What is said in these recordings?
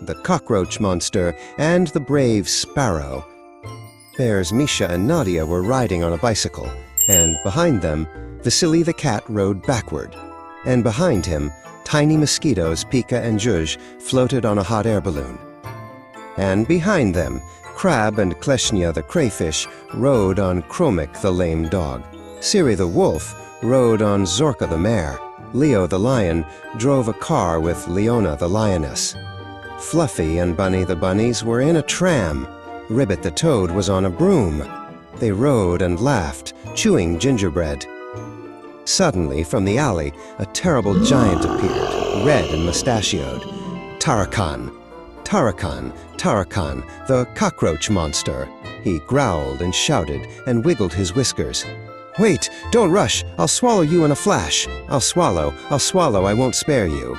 the Cockroach-Monster, and the brave Sparrow. Bears Misha and Nadia were riding on a bicycle, and behind them, Vasily the cat rode backward. And behind him, tiny mosquitoes Pika and Zhuzh floated on a hot air balloon. And behind them, Crab and Kleshnya the crayfish rode on Chromik the lame dog. Siri the wolf rode on Zorka the mare. Leo the lion drove a car with Leona the lioness. Fluffy and Bunny the bunnies were in a tram. Ribbit the toad was on a broom. They rode and laughed, chewing gingerbread. Suddenly, from the alley, a terrible giant appeared, red and mustachioed. Tarakan, Tarakan, Tarakan, the Cockroach-Monster. He growled and shouted and wiggled his whiskers. "Wait, don't rush, I'll swallow you in a flash. I'll swallow, I won't spare you."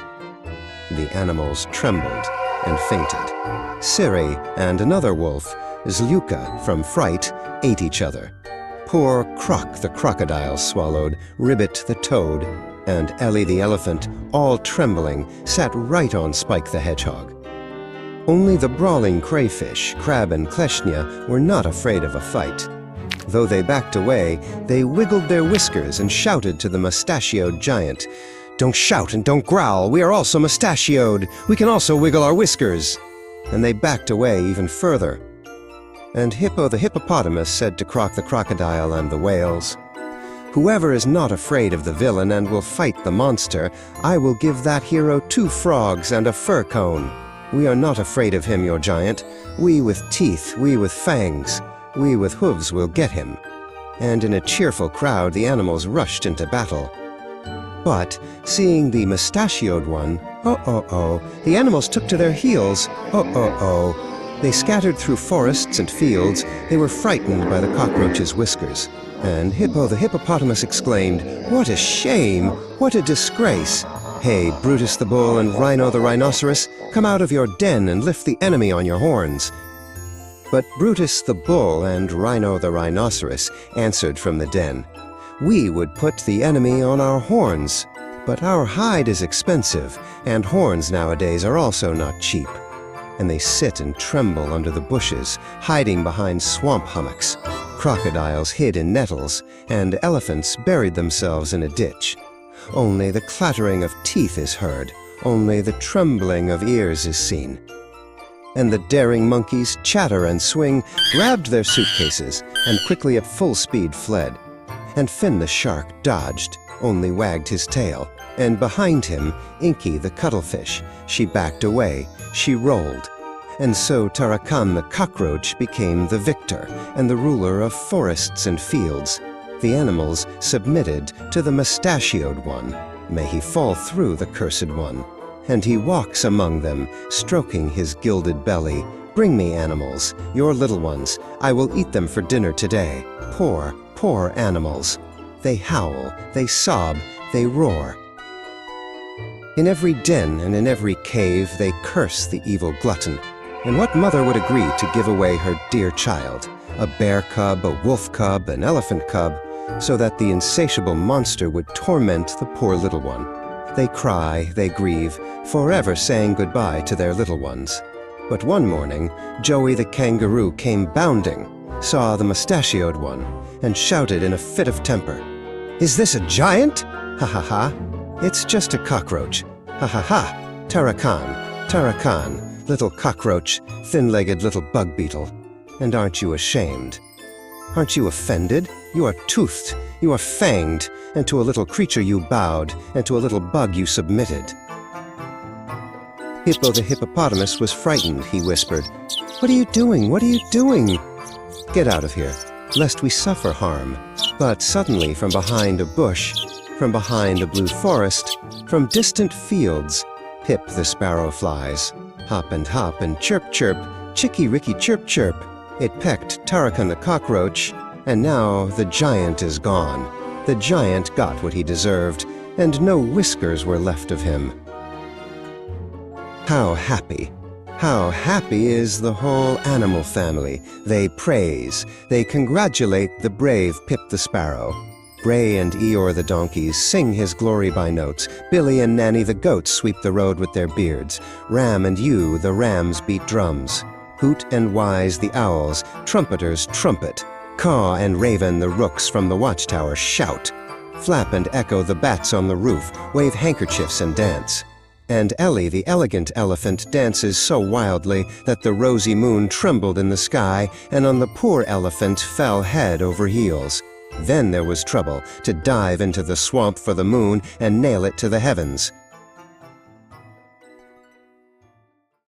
The animals trembled and fainted. Siri and another wolf, Zluka from fright, ate each other. Poor Croc the crocodile swallowed, Ribbit the toad, and Ellie the elephant, all trembling, sat right on Spike the hedgehog. Only the brawling crayfish, Crab and Kleshnya were not afraid of a fight. Though they backed away, they wiggled their whiskers and shouted to the mustachioed giant, "Don't shout and don't growl, we are also mustachioed. We can also wiggle our whiskers." And they backed away even further. And Hippo the hippopotamus said to Croc the crocodile and the whales, "Whoever is not afraid of the villain and will fight the monster, I will give that hero 2 frogs and a fir cone. We are not afraid of him, your giant. We with teeth, we with fangs. We with hooves will get him." And in a cheerful crowd the animals rushed into battle. But, seeing the mustachioed one, the animals took to their heels, They scattered through forests and fields. They were frightened by the cockroach's whiskers. And Hippo the hippopotamus exclaimed, "What a shame! What a disgrace! Hey, Brutus the bull and Rhino the rhinoceros, come out of your den and lift the enemy on your horns." But Brutus the bull and Rhino the rhinoceros answered from the den, "We would put the enemy on our horns, but our hide is expensive, and horns nowadays are also not cheap." And they sit and tremble under the bushes, hiding behind swamp hummocks. Crocodiles hid in nettles, and elephants buried themselves in a ditch. Only the clattering of teeth is heard, only the trembling of ears is seen. And the daring monkeys chatter and swing, grabbed their suitcases, and quickly at full speed fled. And Finn the shark dodged, only wagged his tail. And behind him, Inky the cuttlefish, she backed away, she rolled. And so Tarakan the cockroach became the victor, and the ruler of forests and fields. The animals submitted to the mustachioed one. May he fall through the cursed one. And he walks among them, stroking his gilded belly. "Bring me animals, your little ones. I will eat them for dinner today. Poor, poor animals. They howl, they sob, they roar. In every den and in every cave they curse the evil glutton. And what mother would agree to give away her dear child, a bear cub, a wolf cub, an elephant cub, so that the insatiable monster would torment the poor little one? They cry, they grieve, forever saying goodbye to their little ones. But one morning, Joey the kangaroo came bounding, saw the mustachioed one, and shouted in a fit of temper, "Is this a giant? Ha ha ha! It's just a cockroach. Ha ha ha! Tarakan, Tarakan, little cockroach, thin-legged little bug beetle. And aren't you ashamed? Aren't you offended? You are toothed, you are fanged, and to a little creature you bowed, and to a little bug you submitted." Hippo the hippopotamus was frightened, he whispered, "What are you doing? What are you doing? Get out of here, lest we suffer harm." But suddenly from behind a bush, from behind a blue forest, from distant fields, Pip the sparrow flies. Hop and chirp chirp, chicky ricky chirp chirp. It pecked Tarakan the cockroach, and now the giant is gone. The giant got what he deserved, and no whiskers were left of him. How happy is the whole animal family. They praise, they congratulate the brave Pip the sparrow. Bray and Eeyore the donkeys sing his glory by notes. Billy and Nanny the goats sweep the road with their beards. Ram and Ewe the rams beat drums. Hoot and Wise the owls, trumpeters trumpet. Caw and Raven the rooks from the watchtower shout. Flap and Echo the bats on the roof wave handkerchiefs and dance. And Ellie the elegant elephant dances so wildly that the rosy moon trembled in the sky, and on the poor elephant fell head over heels. Then there was trouble to dive into the swamp for the moon and nail it to the heavens.